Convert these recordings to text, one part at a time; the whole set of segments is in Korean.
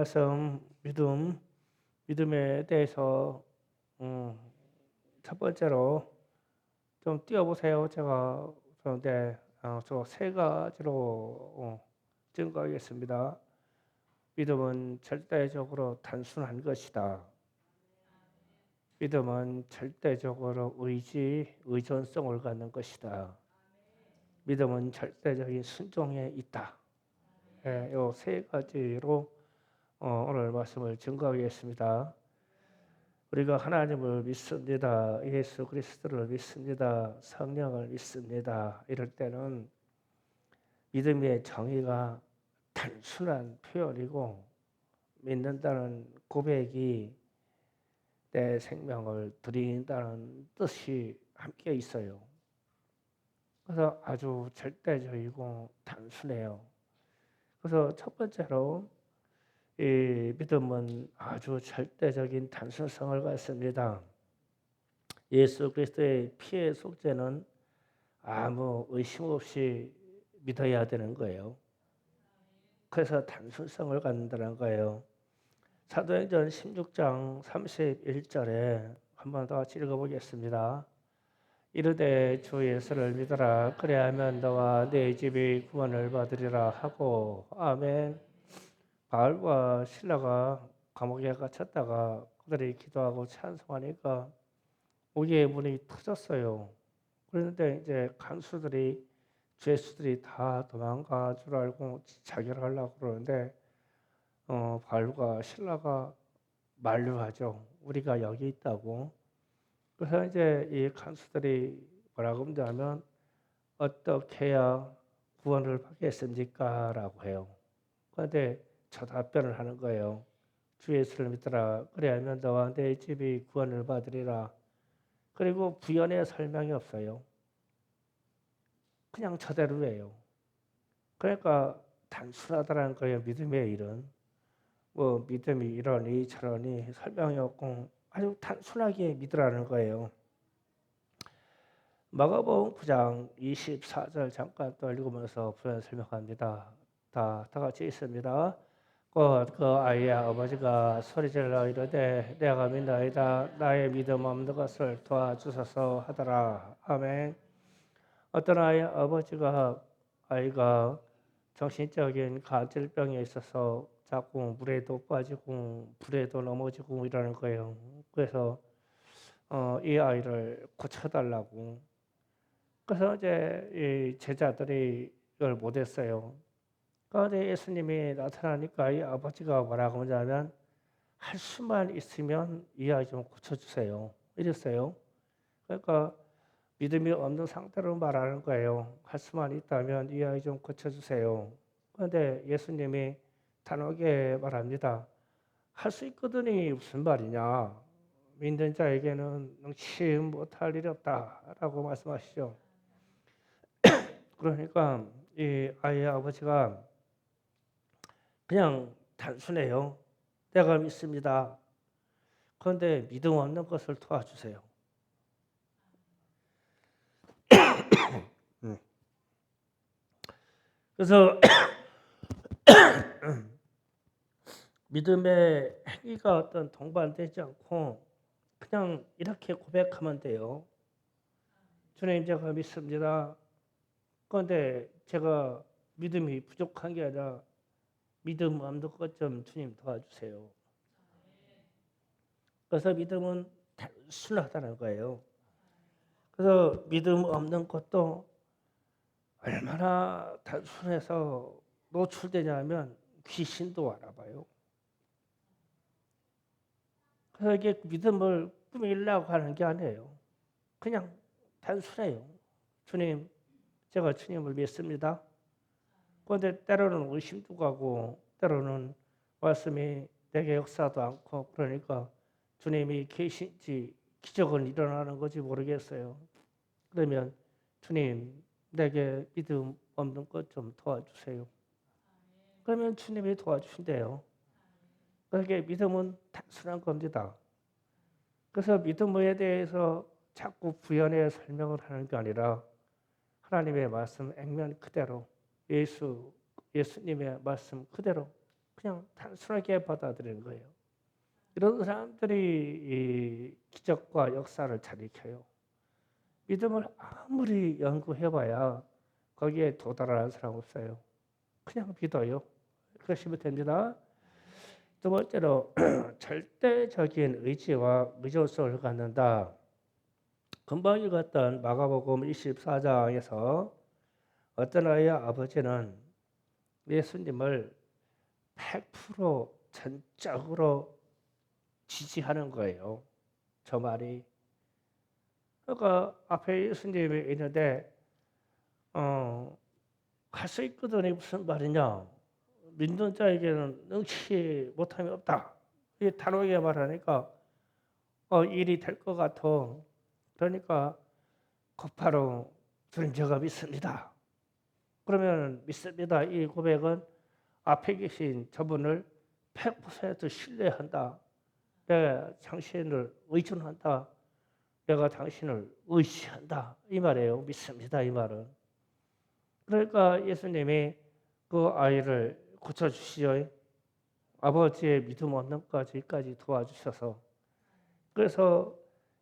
말씀 믿음에 대해서 첫 번째로 좀 띄워보세요. 제가 그런데 저세 가지로 증거하겠습니다. 믿음은 절대적으로 단순한 것이다. 믿음은 절대적으로 의존성을 갖는 것이다. 믿음은 절대적인 순종에 있다. 이 세 가지로 오늘 말씀을 증거하겠습니다. 우리가 하나님을 믿습니다. 예수 그리스도를 믿습니다. 성령을 믿습니다. 이럴 때는 믿음의 정의가 단순한 표현이고 믿는다는 고백이 내 생명을 드린다는 뜻이 함께 있어요. 그래서 아주 절대적이고 단순해요. 그래서 첫 번째로 이 믿음은 아주 절대적인 단순성을 갖습니다. 예수 그리스도의 피의 속죄는 아무 의심 없이 믿어야 되는 거예요. 그래서 단순성을 갖는다는 거예요. 사도행전 16장 31절에 한 번 더 읽어보겠습니다. 이르되 주 예수를 믿어라. 그래야면 너와 네 집이 구원을 받으리라 하고. 아멘. 바울과 실라가 감옥에 갇혔다가 그들이 기도하고 찬송하니까 목의 문이 터졌어요. 그런데 이제 간수들이 죄수들이 다 도망가 줄 알고 자결하려고 그러는데 바울과 실라가 만류하죠. 우리가 여기 있다고. 그래서 이제 이 간수들이 뭐라고 하면 어떻게 해야 구원을 받겠습니까? 라고 해요. 그런데 저 답변을 하는 거예요. 주 예수를 믿더라. 그래야면 너와 내 집이 구원을 받으리라. 그리고 부연의 설명이 없어요. 그냥 저대로예요. 그러니까 단순하다는 거예요. 믿음의 일은. 뭐 믿음이 이러니 저러니 설명이 없고 아주 단순하게 믿으라는 거예요. 마가복음 9장 24절 잠깐 또 읽으면서 부연 설명합니다. 다 같이 있습니다. 곧 그 아이의 아버지가 소리질러 이르되 내가 믿나이다. 나의 믿음 없는 것을 도와주소서 하더라. 아멘. 어떤 아이가 정신적인 간질병에 있어서 자꾸 물에도 빠지고 불에도 넘어지고 이러는 거예요. 그래서 이 아이를 고쳐달라고. 그래서 이제 이 제자들이 이걸 못했어요. 그런데 예수님이 나타나니까 이 아버지가 뭐라고 하냐면 할 수만 있으면 이 아이 좀 고쳐주세요. 이랬어요. 그러니까 믿음이 없는 상태로 말하는 거예요. 할 수만 있다면 이 아이 좀 고쳐주세요. 그런데 예수님이 단호하게 말합니다. 할 수 있거든이 무슨 말이냐. 믿는 자에게는 능치 못할 일이 없다라고 말씀하시죠. 그러니까 이 아이의 아버지가 그냥 단순해요. 내가 믿습니다. 그런데 믿음 없는 것을 도와주세요. 그래서 믿음의 행위가 어떤 동반되지 않고 그냥 이렇게 고백하면 돼요. 주님 제가 믿습니다. 그런데 제가 믿음이 부족한 게 아니라 믿음 없는 것 좀 주님 도와주세요. 그래서 믿음은 단순하다는 거예요. 그래서 믿음 없는 것도 얼마나 단순해서 노출되냐면 귀신도 알아봐요. 그래서 이게 믿음을 꾸미려고 하는 게 아니에요. 그냥 단순해요. 주님, 제가 주님을 믿습니다. 그런데 때로는 의심도 가고 때로는 말씀이 내게 역사도 않고 그러니까 주님이 계신지 기적은 일어나는 건지 모르겠어요. 그러면 주님 내게 믿음 없는 것 좀 도와주세요. 그러면 주님이 도와주신대요. 그게 믿음은 단순한 겁니다. 그래서 믿음에 대해서 자꾸 부연의 설명을 하는 게 아니라 하나님의 말씀 액면 그대로 예수님의 말씀 그대로 그냥 단순하게 받아들이는 거예요. 이런 사람들이 이 기적과 역사를 잘 익혀요. 믿음을 아무리 연구해봐야 거기에 도달하는 사람 없어요. 그냥 믿어요. 그러시면 됩니다. 두 번째로 절대적인 의지와 의존성을 갖는다. 금방 읽었던 마가복음 24장에서 어떤 아이의 아버지는 예수님을 100% 전적으로 지지하는 거예요. 저 말이. 그러니까 앞에 예수님이 있는데 갈 수 있거든. 이 무슨 말이냐. 믿는 자에게는 능치 못함이 없다. 이 단호하게 말하니까 일이 될 것 같아. 그러니까 곧바로 주님 제가 믿습니다. 그러면 믿습니다. 이 고백은 앞에 계신 저분을 100% 신뢰한다. 내가 당신을 의존한다. 내가 당신을 의지한다. 이 말이에요. 믿습니다. 이 말은. 그러니까 예수님이 그 아이를 고쳐주시죠. 아버지의 믿음 얻는 까지 도와주셔서. 그래서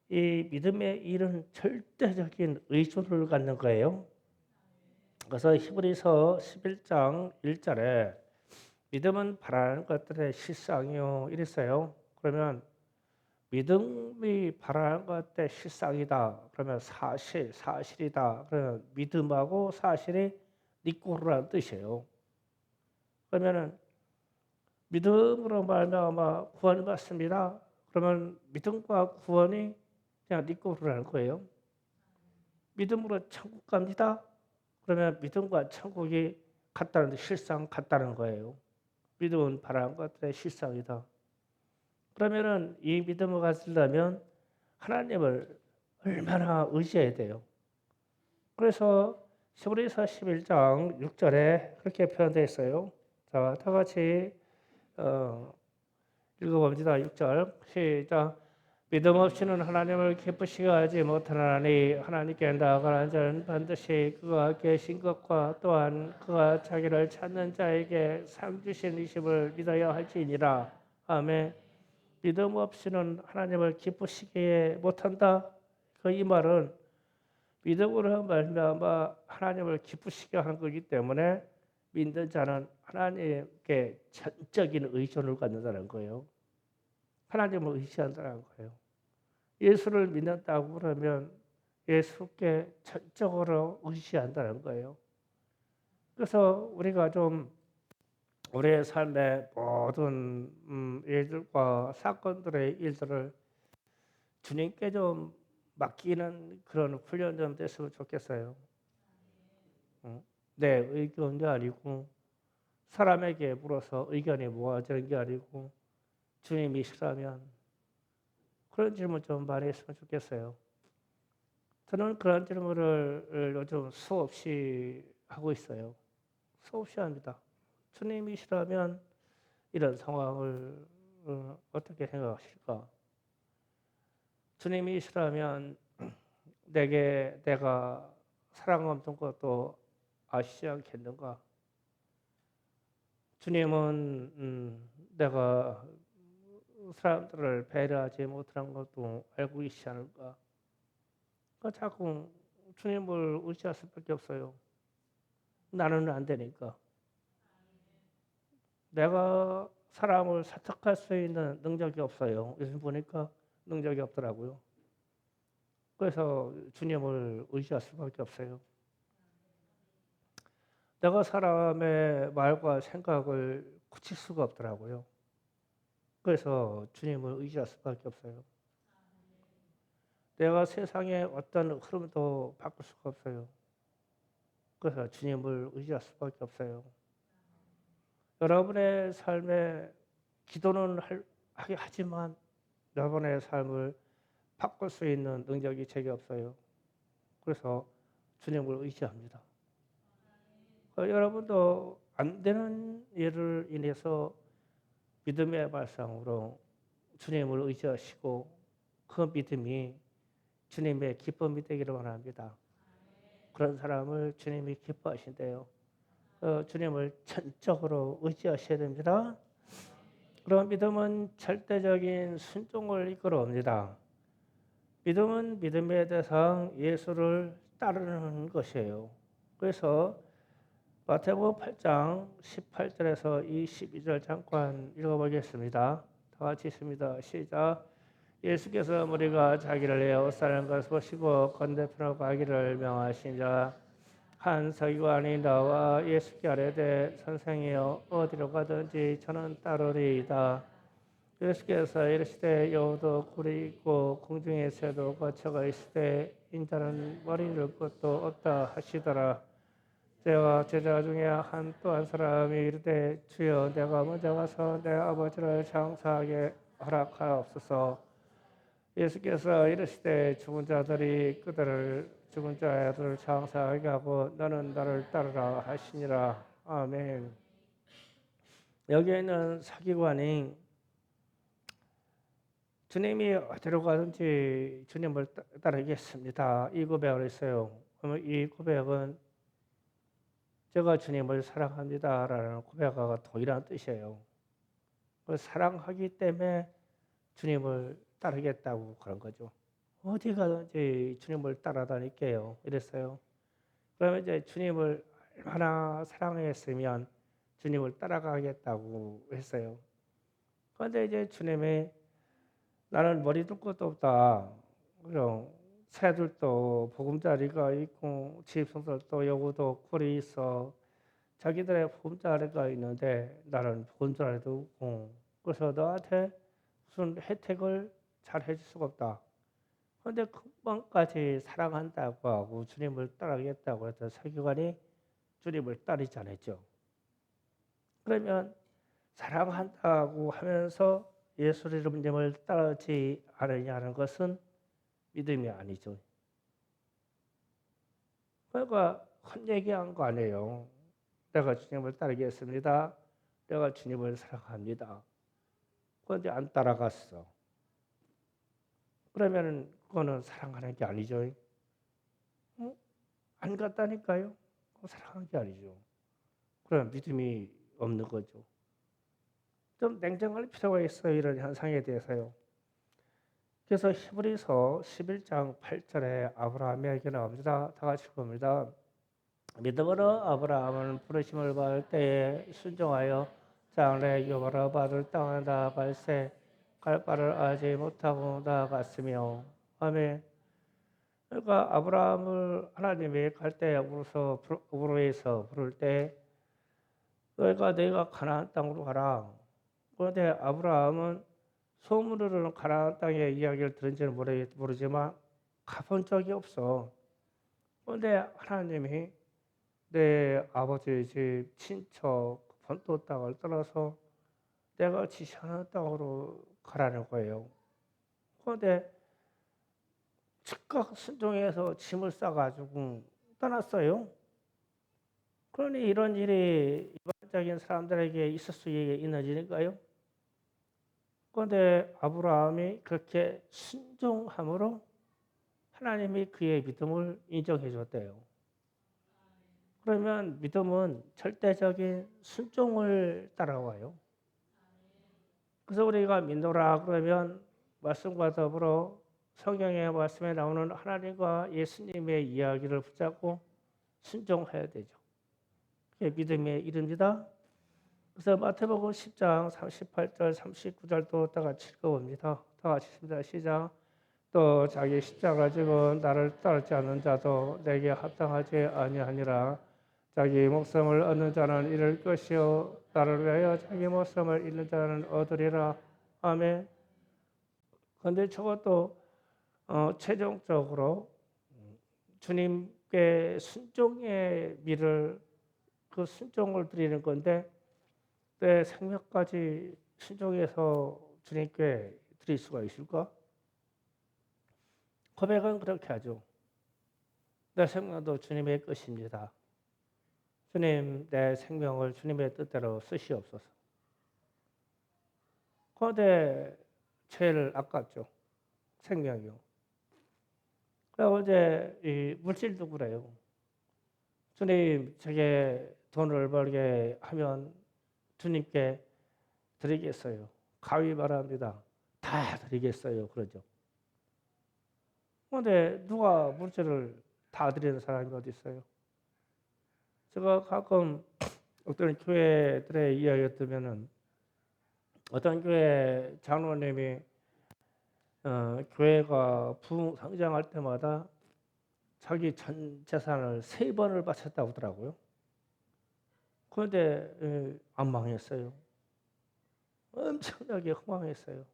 이 믿음의 일은 절대적인 의존을 갖는 거예요. 그래서 히브리서 11장 1절에 믿음은 바라는 것들의 실상이요 이랬어요. 그러면 믿음이 바라는 것들의 실상이다. 그러면 사실이다. 그러면 믿음하고 사실이 니꼬르라는 뜻이에요. 그러면은 믿음으로 말미암아 구원을 받습니다. 그러면 믿음과 구원이 그냥 니꼬르라는 거예요. 믿음으로 천국 갑니다. 그러면 믿음과 천국이 같다는 실상 같다는 거예요. 믿음은 바라는 것들의 실상이다. 그러면은 이 믿음을 가지려면 하나님을 얼마나 의지해야 돼요. 그래서 히브리서 11장 6절에 그렇게 표현되어 있어요. 자, 다 같이 읽어봅니다. 6절 시작. 믿음 없이는 하나님을 기쁘시게 하지 못하나니 하나님께 나아가는 자는 반드시 그가 계신 것과 또한 그가 자기를 찾는 자에게 상 주시는 믿어야 할지니라. 아멘. 믿음 없이는 하나님을 기쁘시게 못한다. 그 이 말은 믿음으로 말미암아 하나님을 기쁘시게 하는 거기 때문에 믿는 자는 하나님께 전적인 의존을 갖는다는 거예요. 하나님을 의지한다는 거예요. 예수를 믿는다고 그러면 예수께 전적으로 의지한다는 거예요. 그래서 우리가 좀 우리의 삶의 모든 일들과 사건들의 일들을 주님께 좀 맡기는 그런 훈련 좀 됐으면 좋겠어요. 내 의견이 아니고 사람에게 물어서 의견이 모아지는 게 아니고 주님이시라면 그런 질문 좀 많이 했으면 좋겠어요. 저는 그런 질문을 요즘 수없이 하고 있어요. 수없이 합니다. 주님이시라면 이런 상황을 어떻게 생각하실까? 주님이시라면 내가 사랑 없는 것도 아시지 않겠는가? 주님은 내가 사람들을 배려하지 못하는 것도 알고 계시지 않을까? 그러니까 자꾸 주님을 의지할 수밖에 없어요. 나는 안 되니까. 내가 사람을 설득할 수 있는 능력이 없어요. 요즘 보니까 능력이 없더라고요. 그래서 주님을 의지할 수밖에 없어요. 내가 사람의 말과 생각을 고칠 수가 없더라고요. 그래서 주님을 의지할 수밖에 없어요. 내가 세상의 어떤 흐름도 바꿀 수가 없어요. 그래서 주님을 의지할 수밖에 없어요. 여러분의 삶에 기도는 하지만 여러분의 삶을 바꿀 수 있는 능력이 제게 없어요. 그래서 주님을 의지합니다. 여러분도 안 되는 일을 인해서 믿음의 발상으로 주님을 의지하시고 그 믿음이 주님의 기쁨이 되기를 원합니다. 그런 사람을 주님이 기뻐하신대요. 주님을 전적으로 의지하셔야 됩니다. 그런 믿음은 절대적인 순종을 이끌어옵니다. 믿음은 믿음의 대상 예수를 따르는 것이에요. 그래서 마태복음 8장 18절에서 22절 잠깐 읽어보겠습니다. 다 같이 있습니다. 시작. 예수께서 무리가 자기를 내어 싸는 것을 보시고 건너편으로 가기를 명하시자 한 서기관이 나와 예수께 아뢰되 선생이여 어디로 가든지 저는 따르리이다. 예수께서 이르시되 여우도 굴이 있고 공중의 새도 거처가 있으되 인자는 머리 둘 곳도 없다 하시더라. 제가 제자 중에 또 한 사람이 이르되 주여 내가 먼저 가서 내 아버지를 장사하게 허락하옵소서. 예수께서 이르시되 죽은 자들을 장사하게 하고 너는 나를 따르라 하시니라. 아멘. 여기에 있는 서기관이 주님이 어디로 가든지 주님을 따르겠습니다. 이 고백을 했어요. 그러면 이 고백은 제가 주님을 사랑합니다라는 고백과 동일한 뜻이에요. 사랑하기 때문에 주님을 따르겠다고 그런 거죠. 어디 가든지 주님을 따라다닐게요. 이랬어요. 그러면 이제 주님을 얼마나 사랑했으면 주님을 따라가겠다고 했어요. 그런데 이제 주님이 나는 머리 둘 것도 없다. 그럼 새들도 보금자리가 있고 집성들도 여우도 꿀이 있어. 자기들의 보금자리가 있는데 나는 보금자리도 없고 그래서 너한테 무슨 혜택을 잘 해줄 수가 없다. 그런데 금방까지 사랑한다고 하고 주님을 따르겠다고 해서 서기관이 주님을 따르지 않았죠. 그러면 사랑한다고 하면서 예수 이름님을 따르지 않으냐는 것은 믿음이 아니죠. 그러니까 헛얘기한 거 아니에요. 내가 주님을 따르겠습니다. 내가 주님을 사랑합니다. 그런데 안 따라갔어. 그러면 그거는 사랑하는 게 아니죠. 안 갔다니까요. 사랑한 게 아니죠. 그럼 믿음이 없는 거죠. 좀 냉정할 필요가 있어요. 이런 현상에 대해서요. 그래서 히브리서 11장 8절에 아브라함의 얘기 나옵니다. 다 같이 봅니다. 믿음으로 아브라함은 부르심을 받을 때에 순종하여 장래 유업으로 받을 땅에 나아갈새 갈 바를 알지 못하고 나아갔으며 아멘. 그러니까 아브라함을 하나님이 갈대 우르에서 부를 때 너희가 내가 가나안 땅으로 가라. 그런데 아브라함은 소문으로는 가나안 땅의 이야기를 들은지는 모르지만 가본 적이 없어. 그런데 하나님이 내 아버지 집 친척 본토 땅을 떠나서 내가 지시하는 땅으로 가라는 거예요. 그런데 즉각 순종해서 짐을 싸가지고 떠났어요. 그러니 이런 일이 일반적인 사람들에게 있을 수 있는 일인가요? 그런데 아브라함이 그렇게 순종함으로 하나님이 그의 믿음을 인정해 줬대요. 그러면 믿음은 절대적인 순종을 따라와요. 그래서 우리가 믿노라 그러면 말씀과 더불어 성경의 말씀에 나오는 하나님과 예수님의 이야기를 붙잡고 순종해야 되죠. 그게 믿음의 이름이다. 그래서 마태복음 10장 38절 39절도 다 같이 읽어봅니다. 다 같이 읽습니다. 시작. 또 자기 십자가 지고 나를 따르지 않는 자도 내게 합당하지 아니하니라. 자기 목숨을 얻는 자는 잃을 것이요 나를 위하여 자기 목숨을 잃는 자는 얻으리라. 아멘. 그런데 저것도 최종적으로 주님께 순종의 미를 그 순종을 드리는 건데 내 생명까지 순종해서 주님께 드릴 수가 있을까? 고백은 그렇게 하죠. 내 생명도 주님의 것입니다. 주님, 내 생명을 주님의 뜻대로 쓰시옵소서. 그런데 죄를 아깝죠. 생명이요. 그리고 이제 이 물질도 그래요. 주님, 저게 돈을 벌게 하면 주님께 드리겠어요. 가위 바랍니다. 다 드리겠어요. 그러죠. 그런데 누가 물질을 다 드리는 사람이 어디 있어요? 제가 가끔 어떤 교회들의 이야기를 들으면은 어떤 교회 장로님이 교회가 부흥성장할 때마다 자기 전 재산을 3번을 바쳤다고 하더라고요. 그런데 안 망했어요. 엄청나게 흥망했어요.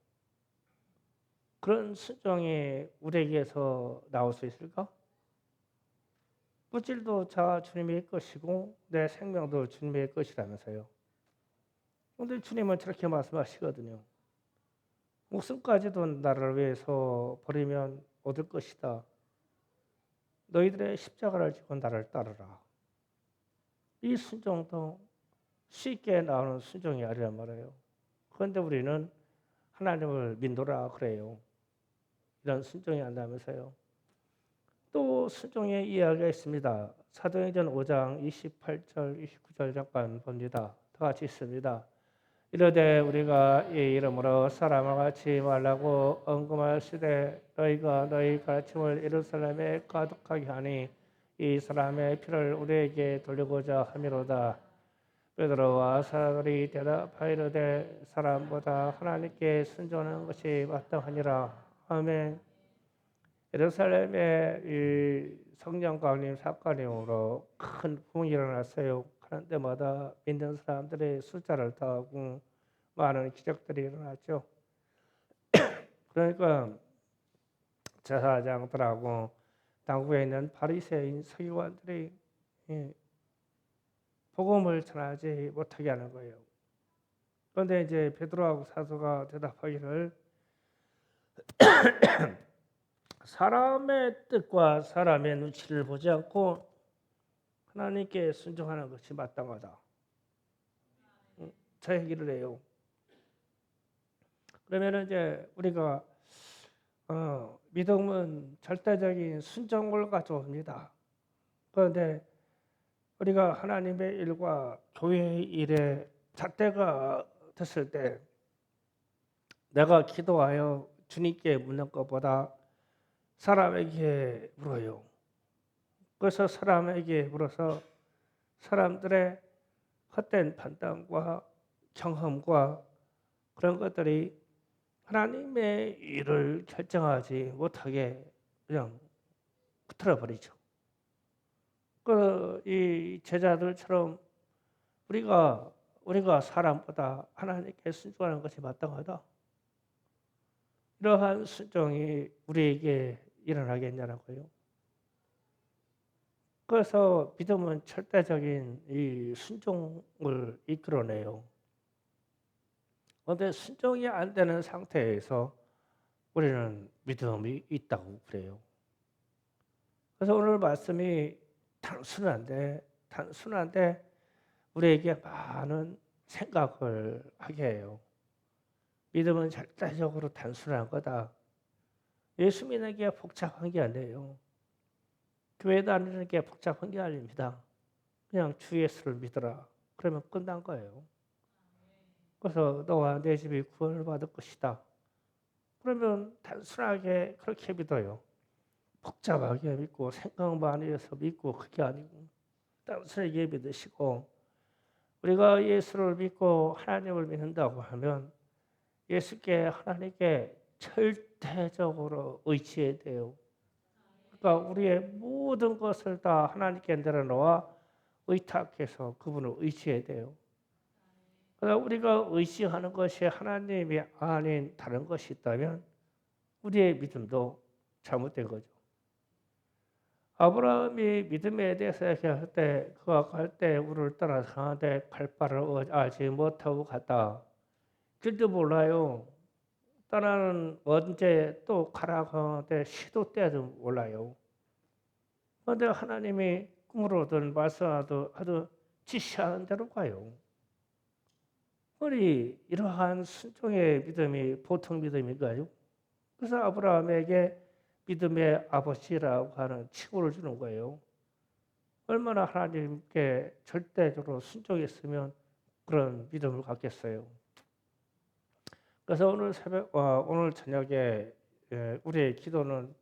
그런 순종이 우리에게서 나올 수 있을까? 물질도 자 주님의 것이고 내 생명도 주님의 것이라면서요. 그런데 주님은 저렇게 말씀하시거든요. 목숨까지도 나를 위해서 버리면 얻을 것이다. 너희들의 십자가를 지고 나를 따르라. 이 순종도 쉽게 나오는 순종이 아니란 말이에요. 그런데 우리는 하나님을 믿노라 그래요. 이런 순종이 안 나면서요. 또 순종의 이야기가 있습니다. 사도행전 5장 28절, 29절 잠깐 봅니다. 다 같이 있습니다. 이르되 우리가 이 이름으로 사람을 같이 말라고 언금할 시되 너희가 너희 가르침을 예루살렘에 가득하게 하니 이 사람의 피를 우리에게 돌리고자 함이로다. 베드로와 사도들이 대답하이르되 사람보다 하나님께 순종하는 것이 마땅하니라. 아멘. 예루살렘의 이 성령 강림 사건으로 큰 부흥이 일어났어요. 그런 때마다 믿는 사람들의 숫자를 더하고 많은 기적들이 일어났죠. 그러니까 제사장들하고 당국에 있는 바리새인 서기관들이 복음을 전하지 못하게 하는 거예요. 그런데 이제 베드로하고 사도가 대답하기를 사람의 뜻과 사람의 눈치를 보지 않고 하나님께 순종하는 것이 마땅하다. 저 얘기를 해요. 그러면 이제 우리가 믿음은 절대적인 순종을 가져옵니다. 그런데 우리가 하나님의 일과 교회의 일에 잣대가 됐을 때 내가 기도하여 주님께 묻는 것보다 사람에게 물어요. 그래서 사람에게 물어서 사람들의 헛된 판단과 경험과 그런 것들이 하나님의 일을 결정하지 못하게 그냥 틀어버리죠. 이 제자들처럼 우리가 사람보다 하나님께 순종하는 것이 마땅하다. 이러한 순종이 우리에게 일어나겠냐고요. 그래서 믿음은 절대적인 이 순종을 이끌어내요. 그런데 순종이 안 되는 상태에서 우리는 믿음이 있다고 그래요. 그래서 오늘 말씀이 단순한데 우리에게 많은 생각을 하게 해요. 믿음은 절대적으로 단순한 거다. 예수 믿는 게 복잡한 게 아니에요. 교회 다니는 게 복잡한 게 아닙니다. 그냥 주 예수를 믿어라. 그러면 끝난 거예요. 그래서 너와 내 집이 구원을 받을 것이다. 그러면 단순하게 그렇게 믿어요. 복잡하게 믿고 생각 많이 해서 믿고 그게 아니고 단순하게 믿으시고 우리가 예수를 믿고 하나님을 믿는다고 하면 예수께 하나님께 절대적으로 의지해야 돼요. 그러니까 우리의 모든 것을 다 하나님께 내려놓아 의탁해서 그분을 의지해야 돼요. 그러니까 우리가 의지하는 것이 하나님이 아닌 다른 것이 있다면 우리의 믿음도 잘못된 거죠. 아브라함이 믿음에 대해서 얘기할 때 그가 갈대 우를 떠나서 가는데 갈 바를 알지 못하고 갔다. 길도 몰라요. 떠나는 언제 또 가라고 하는데 시도 때도 몰라요. 그런데 하나님이 꿈으로든 말씀하든 아주 지시하는 대로 가요. 우리 이러한 순종의 믿음이 보통 믿음인가요? 그래서 아브라함에게 믿음의 아버지라고 하는 칭호를 주는 거예요. 얼마나 하나님께 절대적으로 순종했으면 그런 믿음을 갖겠어요. 그래서 오늘 저녁에 우리의 기도는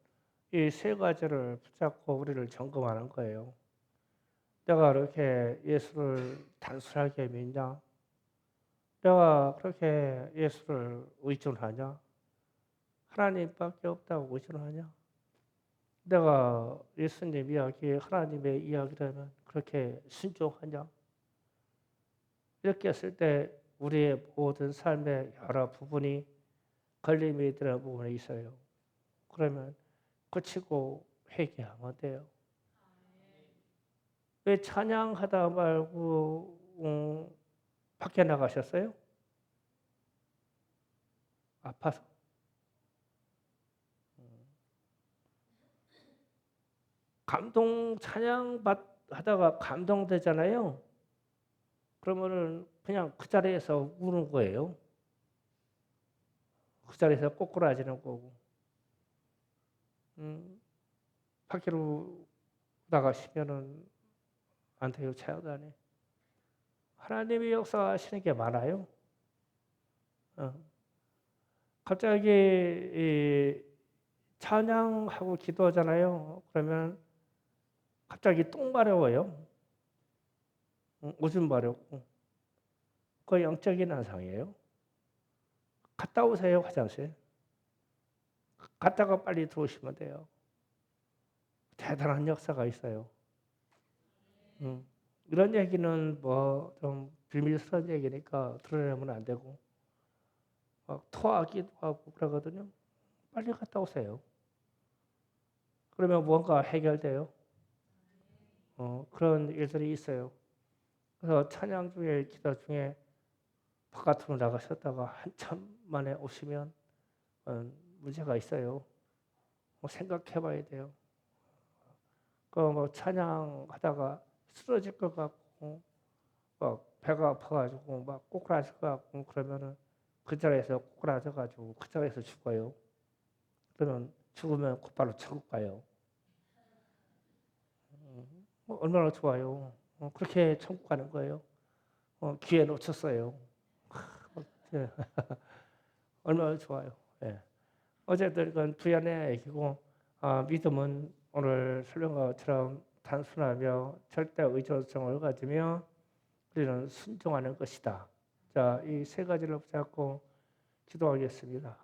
이 세 가지를 붙잡고 우리를 점검하는 거예요. 내가 그렇게 예수를 단순하게 믿냐? 내가 그렇게 예수를 의존하냐? 하나님밖에 없다고 의존하냐? 내가 예수님 이야기, 하나님의 이야기라면 그렇게 순종하냐? 이렇게 했을 때 우리의 모든 삶의 여러 부분이 걸림이 되는 부분이 있어요. 그러면 고치고 회개하면 돼요. 왜 찬양하다 말고 밖에 나가셨어요? 아파서? 찬양 하다가 감동되잖아요. 그러면은 그냥 그 자리에서 우는 거예요. 그 자리에서 꼬꾸라지는 거고. 밖으로 나가시면은 안 돼요. 차요단에. 하나님의 역사하시는 게 많아요. 어. 갑자기 이 찬양하고 기도하잖아요. 그러면 갑자기 똥 마려워요. 오줌 마렵고. 그거 영적인 현상이에요. 갔다 오세요, 화장실. 갔다가 빨리 들어오시면 돼요. 대단한 역사가 있어요. 이런 얘기는 뭐 좀 비밀스러운 얘기니까 드러내면 안 되고 막 토하기도 하고 그러거든요. 빨리 갔다 오세요. 그러면 뭔가 해결돼요. 그런 일들이 있어요. 그래서 찬양 중에 기도 중에 바깥으로 나가셨다가 한참 만에 오시면 문제가 있어요. 생각해 봐야 돼요. 뭐 찬양하다가 쓰러질 것 같고 막 배가 아파가지고 막 꼬꾸라질 것 같고 그러면은 그 자리에서 꼬꾸라져가지고 그 자리에서 죽어요. 그러면 죽으면 곧바로 천국 가요. 얼마나 좋아요. 그렇게 천국 가는 거예요. 기회 놓쳤어요. 예. 얼마나 좋아요. 예. 어쨌든 그건 부연의 얘기고 믿음은 오늘 설명한 것처럼 단순하며 절대 의존성을 가지며 우리는 순종하는 것이다. 자, 이 세 가지를 붙잡고 기도하겠습니다.